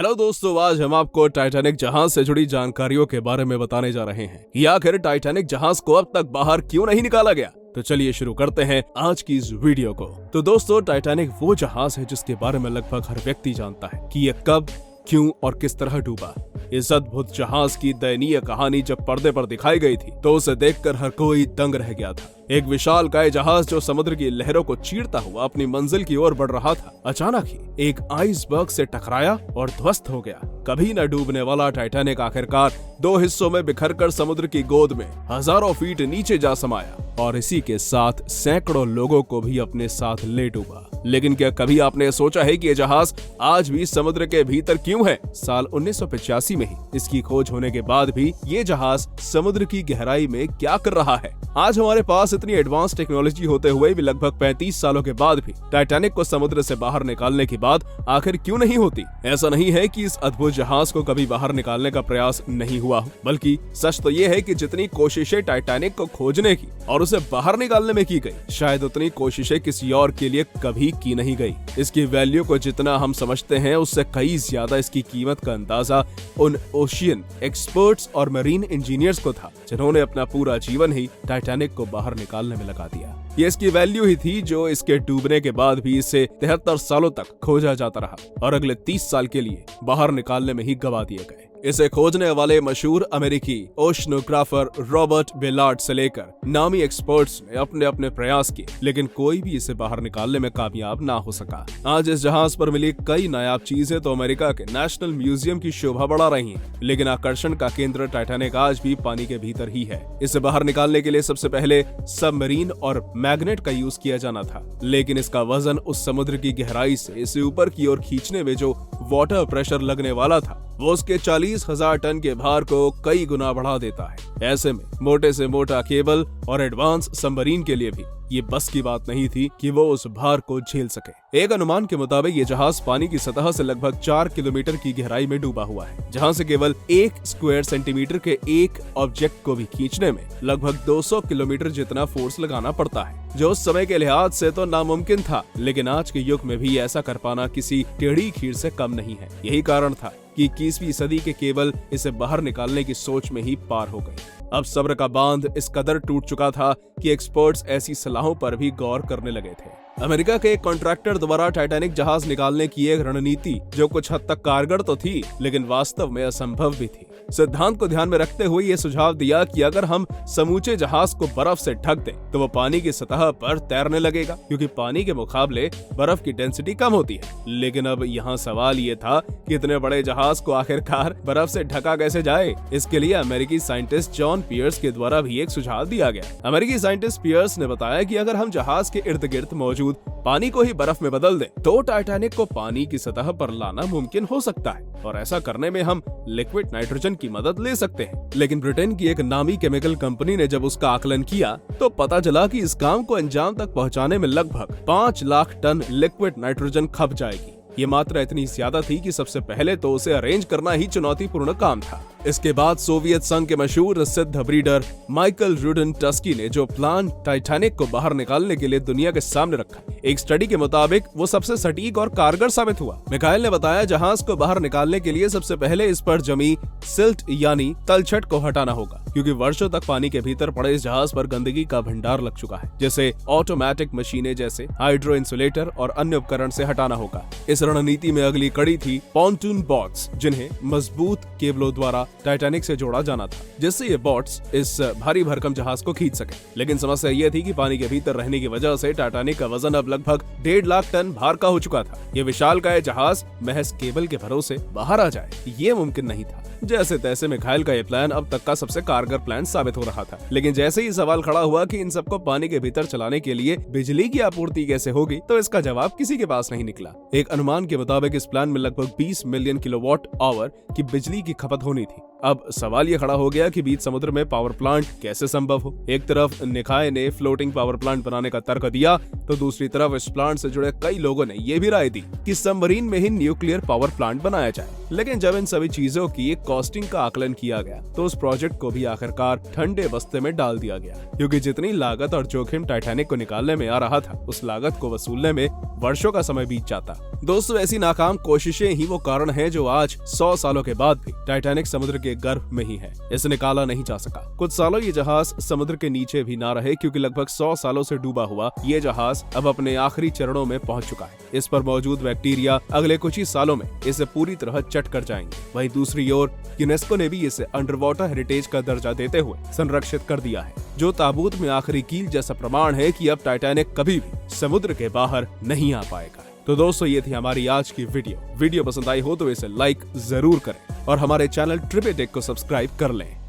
Hello दोस्तों, आज हम आपको टाइटैनिक जहाज से जुड़ी जानकारियों के बारे में बताने जा रहे हैं कि आखिर टाइटैनिक जहाज को अब तक बाहर क्यों नहीं निकाला गया। तो चलिए शुरू करते हैं आज की इस वीडियो को। तो दोस्तों, टाइटैनिक वो जहाज है जिसके बारे में लगभग हर व्यक्ति जानता है कि ये कब, क्यों और किस तरह डूबा। इस अद्भुत जहाज की दयनीय कहानी जब पर्दे पर दिखाई गई थी तो उसे देखकर हर कोई दंग रह गया था। एक विशालकाय जहाज जो समुद्र की लहरों को चीरता हुआ अपनी मंजिल की ओर बढ़ रहा था, अचानक ही एक आइसबर्ग से टकराया और ध्वस्त हो गया। कभी न डूबने वाला टाइटैनिक आखिरकार दो हिस्सों में बिखरकर समुद्र की गोद में हजारों फीट नीचे जा समाया और इसी के साथ सैकड़ों लोगों को भी अपने साथ ले डूबा। लेकिन क्या कभी आपने सोचा है कि यह जहाज आज भी समुद्र के भीतर क्यों है? साल 1985 में ही इसकी खोज होने के बाद भी ये जहाज समुद्र की गहराई में क्या कर रहा है? आज हमारे पास इतनी एडवांस टेक्नोलॉजी होते हुए भी लगभग 35 सालों के बाद भी टाइटैनिक को समुद्र से बाहर निकालने की बात आखिर क्यों नहीं होती? ऐसा नहीं है कि इस अद्भुत जहाज को कभी बाहर निकालने का प्रयास नहीं हुआ हो, बल्कि सच तो ये है कि जितनी कोशिशें टाइटैनिक को खोजने की और उसे बाहर निकालने में की गई, शायद उतनी कोशिशें किसी और के लिए कभी की नहीं गई। इसकी वैल्यू को जितना हम समझते हैं उससे कई ज्यादा इसकी कीमत का अंदाजा उन ओशियन एक्सपर्ट्स और मरीन इंजीनियर्स को था जिन्होंने अपना पूरा जीवन ही टाइटैनिक को बाहर निकालने में लगा दिया। ये इसकी वैल्यू ही थी जो इसके डूबने के बाद भी इसे 73 सालों तक खोजा जाता रहा और अगले 30 साल के लिए बाहर निकालने में ही गवा दिए गए। इसे खोजने वाले मशहूर अमेरिकी ओशनोग्राफर रॉबर्ट बेलार्ड से लेकर नामी एक्सपर्ट्स ने अपने अपने प्रयास किए, लेकिन कोई भी इसे बाहर निकालने में कामयाब ना हो सका। आज इस जहाज पर मिली कई नायाब चीजें तो अमेरिका के नेशनल म्यूजियम की शोभा बढ़ा रही हैं, लेकिन आकर्षण का केंद्र टाइटैनिक आज भी पानी के भीतर ही है। इसे बाहर निकालने के लिए सबसे पहले सबमरीन और मैग्नेट का यूज किया जाना था, लेकिन इसका वजन उस समुद्र की गहराई से इसे ऊपर की ओर खींचने में जो वाटर प्रेशर लगने वाला था वो उसके 40,000 टन के भार को कई गुना बढ़ा देता है। ऐसे में मोटे से मोटा केबल और एडवांस सबमरीन के लिए भी ये बस की बात नहीं थी कि वो उस भार को झेल सके। एक अनुमान के मुताबिक ये जहाज पानी की सतह से लगभग 4 किलोमीटर की गहराई में डूबा हुआ है, जहां से केवल 1 स्क्वायर सेंटीमीटर के एक ऑब्जेक्ट को भी खींचने में लगभग 200 किलोमीटर जितना फोर्स लगाना पड़ता है, जो उस समय के लिहाज से तो नामुमकिन था, लेकिन आज के युग में भी ऐसा कर पाना किसी टेढ़ी खीर से कम नहीं है। यही कारण था कि 21वीं सदी के केबल इसे बाहर निकालने की सोच में ही पार हो गए। अब सब्र का बांध इस कदर टूट चुका था कि एक्सपर्ट्स ऐसी सलाहों पर भी गौर करने लगे थे। अमेरिका के एक कॉन्ट्रैक्टर द्वारा टाइटैनिक जहाज निकालने की एक रणनीति जो कुछ हद तक कारगर तो थी, लेकिन वास्तव में असंभव भी थी। सिद्धांत को ध्यान में रखते हुए ये सुझाव दिया कि अगर हम समूचे जहाज को बर्फ से ढक दें तो वो पानी की सतह पर तैरने लगेगा, क्योंकि पानी के मुकाबले बर्फ की डेंसिटी कम होती है। लेकिन अब यहाँ सवाल ये था कि इतने बड़े जहाज को आखिरकार बर्फ से ढका कैसे जाए। इसके लिए अमेरिकी साइंटिस्ट जॉन पियर्स के द्वारा भी एक सुझाव दिया गया। अमेरिकी साइंटिस्ट पियर्स ने बताया कि अगर हम जहाज के इर्द गिर्द मौजूद पानी को ही बर्फ में बदल दें तो टाइटैनिक को पानी की सतह पर लाना मुमकिन हो सकता है, और ऐसा करने में हम लिक्विड नाइट्रोजन की मदद ले सकते हैं। लेकिन ब्रिटेन की एक नामी केमिकल कंपनी ने जब उसका आकलन किया तो पता चला कि इस काम को अंजाम तक पहुंचाने में लगभग 5 लाख टन लिक्विड नाइट्रोजन खप जाएगी। ये मात्रा इतनी ज्यादा थी कि सबसे पहले तो उसे अरेंज करना ही चुनौतीपूर्ण काम था। इसके बाद सोवियत संघ के मशहूर सिद्ध ब्रीडर माइकल रुडेनटस्की ने जो प्लान टाइटैनिक को बाहर निकालने के लिए दुनिया के सामने रखा, एक स्टडी के मुताबिक वो सबसे सटीक और कारगर साबित हुआ। मिखाइल ने बताया, जहाज को बाहर निकालने के लिए सबसे पहले इस पर जमी सिल्ट यानी तलछट को हटाना होगा, क्योंकि वर्षों तक पानी के भीतर पड़े इस जहाज पर गंदगी का भंडार लग चुका है, जैसे ऑटोमेटिक मशीनें जैसे हाइड्रो इंसुलेटर और अन्य उपकरण से हटाना होगा। इस रणनीति में अगली कड़ी थी पॉन्टून बोट्स, जिन्हें मजबूत केबलों द्वारा टाइटैनिक से जोड़ा जाना था, जिससे ये बोट्स इस भारी भरकम जहाज को खींच सके। लेकिन समस्या ये थी कि पानी के भीतर रहने की वजह से टाइटैनिक का वजन अब लगभग 1.5 लाख टन भार का हो चुका था। ये विशालकाय जहाज महज केबल के भरोसे बाहर आ जाए, ये मुमकिन नहीं था। जैसे तैसे मिखाइल का ये प्लान अब तक का सबसे कारगर प्लान साबित हो रहा था। लेकिन जैसे ही सवाल खड़ा हुआ कि इन सबको पानी के भीतर चलाने के लिए बिजली की आपूर्ति कैसे होगी, तो इसका जवाब किसी के पास नहीं निकला। एक अनुमान के मुताबिक इस प्लान में लगभग 20 मिलियन किलोवाट आवर की बिजली की खपत होनी थी, अब सवाल ये खड़ा हो गया कि बीच समुद्र में पावर प्लांट कैसे संभव हो। एक तरफ निकाय ने फ्लोटिंग पावर प्लांट बनाने का तर्क दिया, तो दूसरी तरफ इस प्लांट से जुड़े कई लोगों ने ये भी राय दी कि सबमरीन में ही न्यूक्लियर पावर प्लांट बनाया जाए। लेकिन जब इन सभी चीजों की कॉस्टिंग का आकलन किया गया तो उस प्रोजेक्ट को भी आखिरकार ठंडे बस्ते में डाल दिया गया, क्योंकि जितनी लागत और जोखिम टाइटैनिक को निकालने में आ रहा था, उस लागत को वसूलने में वर्षों का समय बीत जाता। दोस्तों, ऐसी नाकाम कोशिशें ही वो कारण है जो आज 100 सालों के बाद भी टाइटैनिक समुद्र के गर्भ में ही है। इसे निकाला नहीं जा सका। कुछ सालों ये जहाज समुद्र के नीचे भी ना रहे, क्योंकि लगभग 100 सालों से डूबा हुआ ये जहाज अब अपने आखिरी चरणों में पहुंच चुका है। इस पर मौजूद बैक्टीरिया अगले कुछ ही सालों में इसे पूरी तरह चट कर जाएंगे। वहीं दूसरी ओर यूनेस्को ने भी इसे अंडर वाटर हेरिटेज का दर्जा देते हुए संरक्षित कर दिया है, जो ताबूत में आखिरी कील जैसा प्रमाण है कि अब टाइटैनिक कभी भी समुद्र के बाहर नहीं आ पाएगा। तो दोस्तों, ये थी हमारी आज की वीडियो पसंद आई हो तो इसे लाइक जरूर करें और हमारे चैनल ट्रिप ए टेक को सब्सक्राइब कर लें।